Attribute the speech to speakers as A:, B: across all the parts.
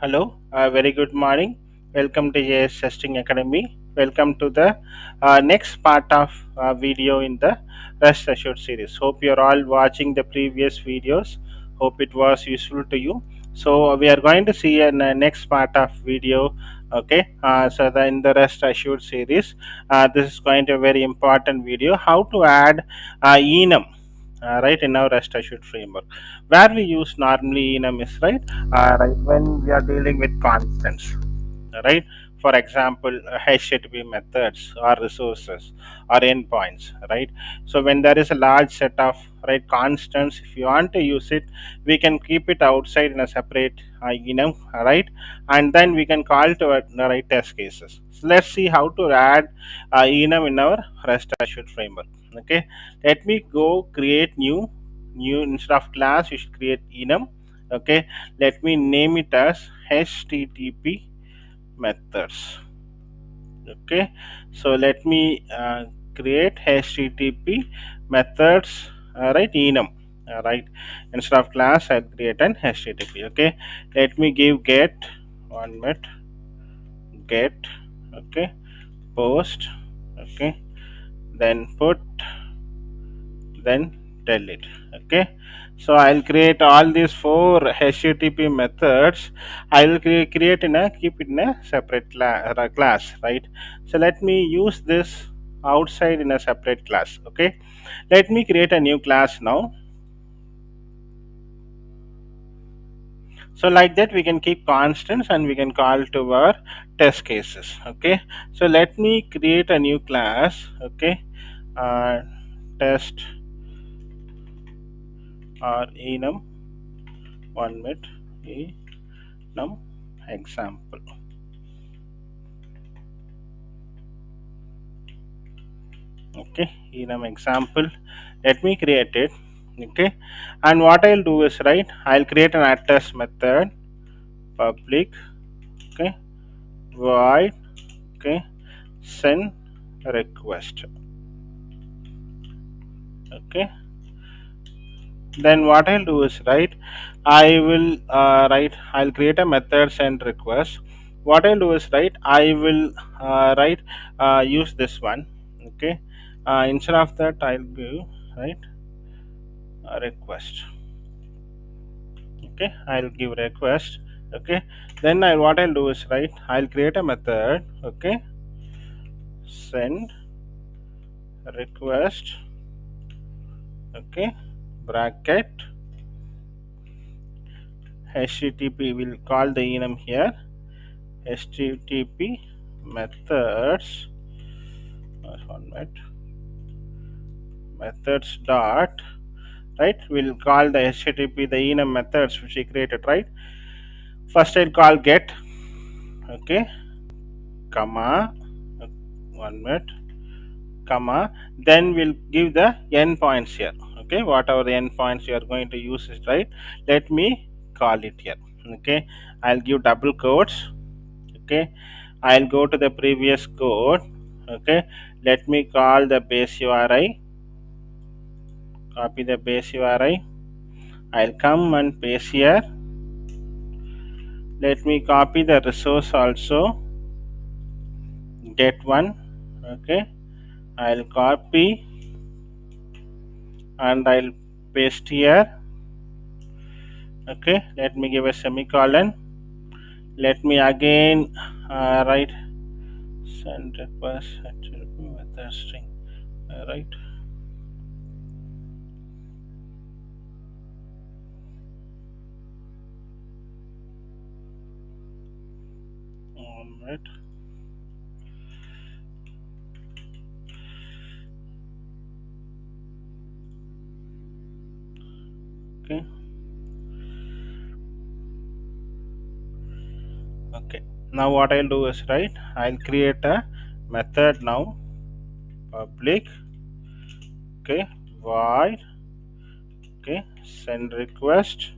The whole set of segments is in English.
A: Hello, very good morning. Welcome to JS Testing Academy. Welcome to the next part of video in the Rest Assured series. Hope you're all watching the previous videos. Hope it was useful to you. So we are going to see in the next part of video. Okay, in the Rest Assured series, this is going to be a very important video. How to add enum. Right in our rest assured framework where we use normally enum is right when we are dealing with constants, right? For example, http methods or resources or endpoints, right? So when there is a large set of right constants, if you want to use it, we can keep it outside in a separate enum, right? And then we can call to it the right test cases. So let's see how to add enum in our rest assured framework. Okay, let me go create new instead of class you should create enum. Okay, let me name it as http methods. Okay, so let me create http methods, right, enum, right. Instead of class I'll create an http. Okay, let me give get one minute, get, okay, post, okay, then put, then delete. Okay, so I'll create all these four http methods. I will create in a keep it in a separate class, right? So let me use this outside in a separate class. Okay, let me create a new class now. So like that we can keep constants and we can call to our test cases. Okay, so let me create a new class. Okay, uh, test or enum, one minute, enum example. Okay, enum example, let me create it. Okay, and what I'll do is, right, I'll create an add test method, public, okay, void, okay, send request. Okay, then what I'll do is, right, I will I'll create a method send request. What I'll do is, right, I will use this one. Okay, instead of that I'll give, right, a request. Okay, I'll give request. Okay, then what I'll do is, right, I'll create a method. Okay, send request, okay, bracket, http, will call the enum here, http methods, one minute, methods dot, right, we'll call the http the enum methods which we created, right. First I'll call get, okay, comma, one minute, comma, then we'll give the endpoints here. Okay, whatever the endpoints you are going to use is, right, let me call it here. Okay, I'll give double quotes. Okay, I'll go to the previous code. Okay, let me call the base URI, copy the base URI. I'll come and paste here. Let me copy the resource also, get one. Okay, I'll copy and I'll paste here. Okay, let me give a semicolon. Let me again write send request method string, right. Right. Okay, okay, now what I'll do is, right, I'll create a method now, public, okay, void, okay, send request.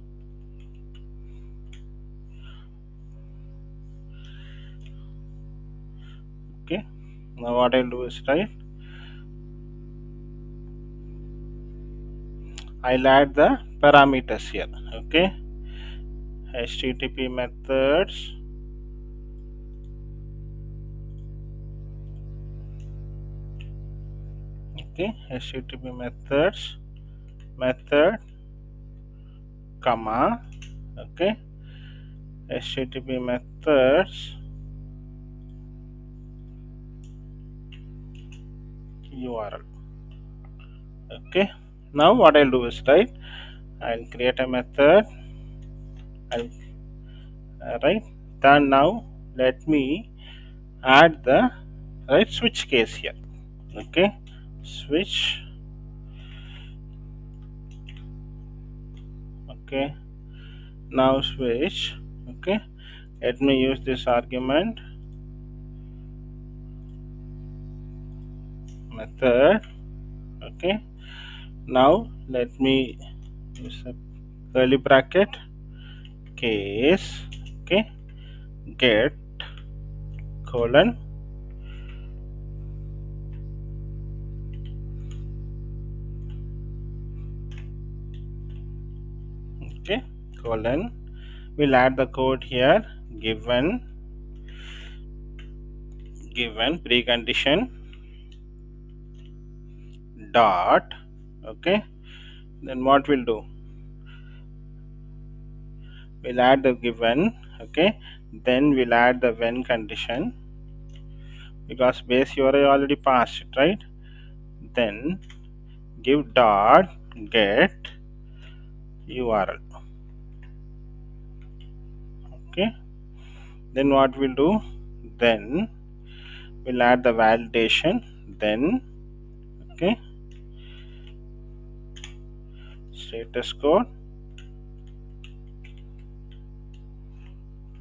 A: Okay, now what I'll do is, right, I'll add the parameters here. Okay, HTTP methods. Okay, HTTP methods, method, comma. Okay, HTTP methods URL. Okay, now what I'll do is, right, I'll create a method. I'll right. Then now let me add the right switch case here. Okay, switch. Okay, now switch. Okay, let me use this argument method. Okay, now let me use a curly bracket case. Okay, get colon. Okay, colon. We'll add the code here. Given precondition dot. Okay, then what we'll do, we'll add the given. Okay, then we'll add the when condition, because base URI already passed it, right? Then give dot get URL. Okay, then what we'll do, then we'll add the validation. Then okay, status code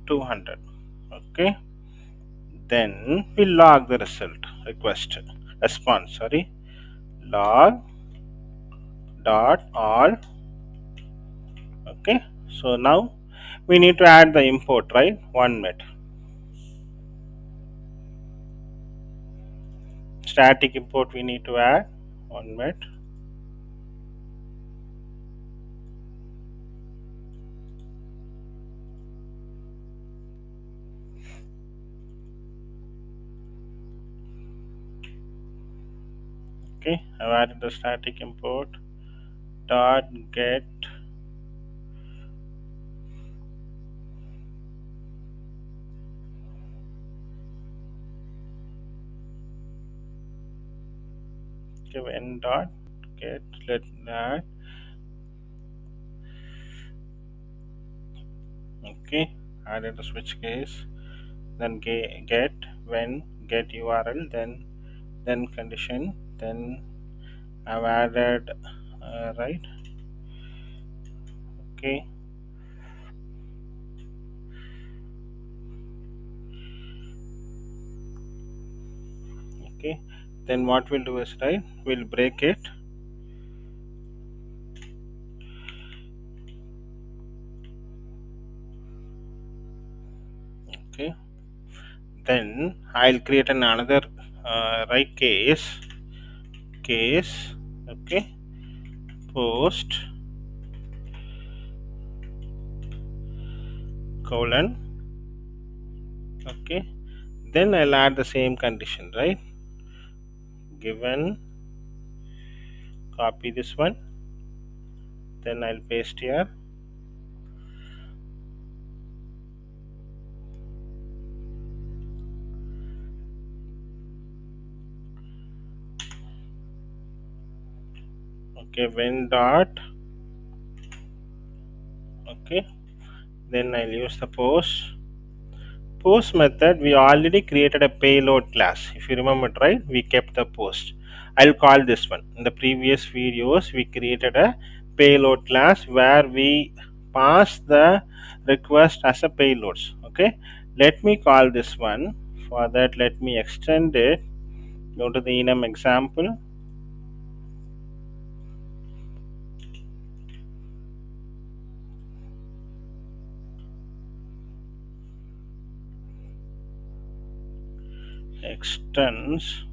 A: 200. Okay, then we log the response, sorry, log dot all. Okay, so now we need to add the import, right? One met static import we need to add one met. Okay, I've added the static import dot get. Okay, when dot get, let add. Okay, added the switch case, then get when get URL, then condition, then I've added right. Okay, okay, then what we'll do is, right, we'll break it. Okay, then I'll create another right case. Okay, post colon. Okay, then I'll add the same condition, right? Given, copy this one, then I'll paste here. Okay, when dot. Okay, then I'll use the post method. We already created a payload class, if you remember, right? We kept the post. I'll call this one. In the previous videos we created a payload class where we pass the request as a payloads. Okay, let me call this one. For that, let me extend it. Go to the enum example. Extends.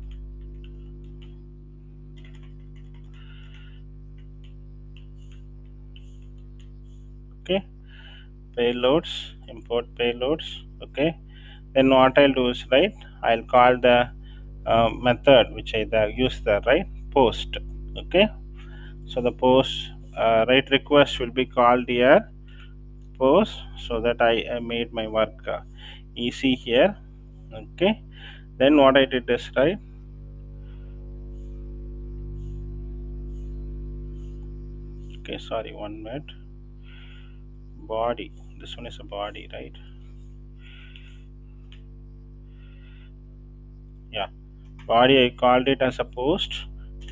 A: Okay, payloads, import payloads. Okay, then what I'll do is, right, I'll call the method which I use the, right, post. Okay, so the post, right, request will be called here post, so that I made my work easy here. Okay, then what I did is, right, okay, sorry, one minute. Body, this one is a body, right? Yeah, body, I called it as a post.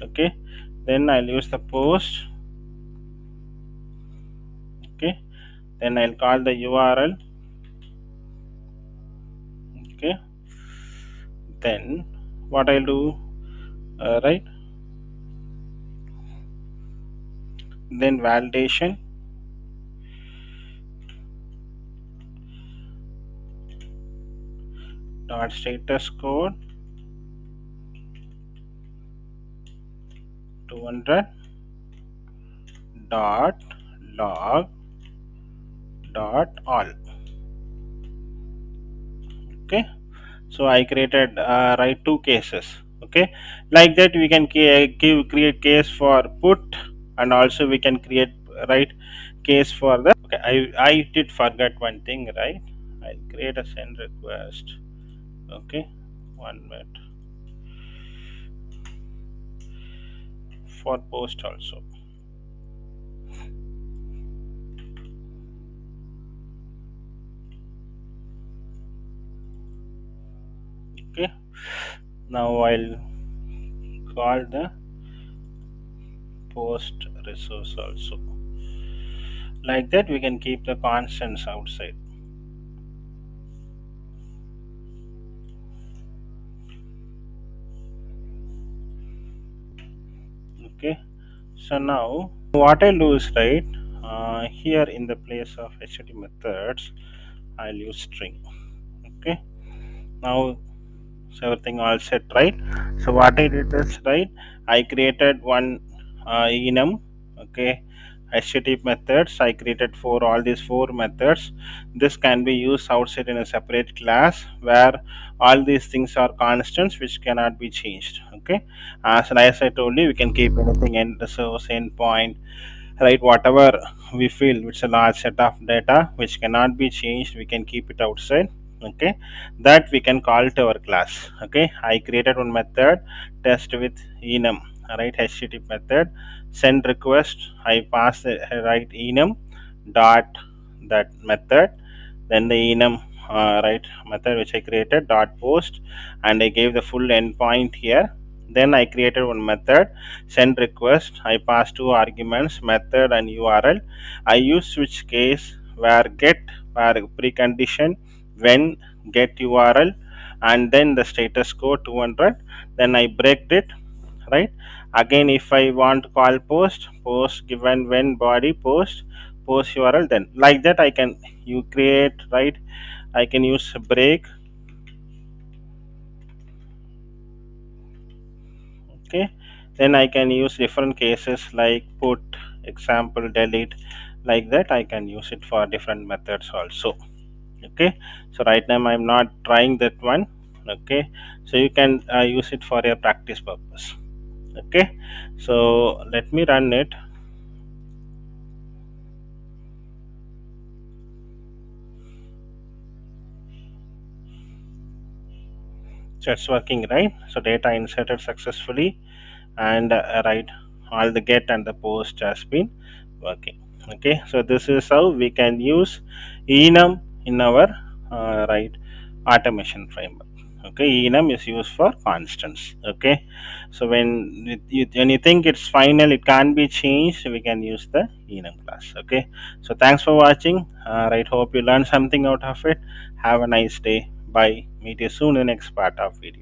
A: Okay, then I'll use the post. Okay, then I'll call the URL. Okay, then what I'll do, right, then validation dot status code 200 dot log dot all. Okay, so I created, right, two cases. Okay, like that we can create case for put, and also we can create, right, case for the, okay, I did forget one thing, right. I'll create a send request. Okay, one minute, for post also. Okay, now I'll call the post resource also. Like that we can keep the constants outside. Okay, so now what I'll do is, right, here in the place of HTTP methods I'll use string. Okay, now, so everything all set, right. So what I did is, right, I created one enum. Okay, HTTP methods, I created for all these four methods. This can be used outside in a separate class where all these things are constants which cannot be changed. Okay, as I told you, we can keep anything in the source endpoint, right, whatever we feel it's a large set of data which cannot be changed, we can keep it outside. Okay, that we can call to our class. Okay, I created one method, test with enum, right, http method, send request, I pass the, right, enum dot that method, then the enum, right, method which I created dot post, and I gave the full endpoint here. Then I created one method, send request, I pass two arguments, method and URL. I use switch case where get, where precondition, when get URL, and then the status code 200. Then I break it, right. Again, if I want to call post, post given when body post, post URL, then like that I can, you create, right, I can use break. Okay, then I can use different cases like put, example, delete, like that I can use it for different methods also. Okay, so right now I'm not trying that one. Okay, so you can use it for your practice purpose. Okay, so let me run it. So it's working, right. So data inserted successfully, and right, all the get and the post has been working. Okay, so this is how we can use enum in our, right, automation framework. Okay, enum is used for constants. Okay, so when you think it's final, it can't be changed, we can use the enum class. Okay, so thanks for watching. Right, hope you learned something out of it. Have a nice day. Bye, meet you soon in the next part of video.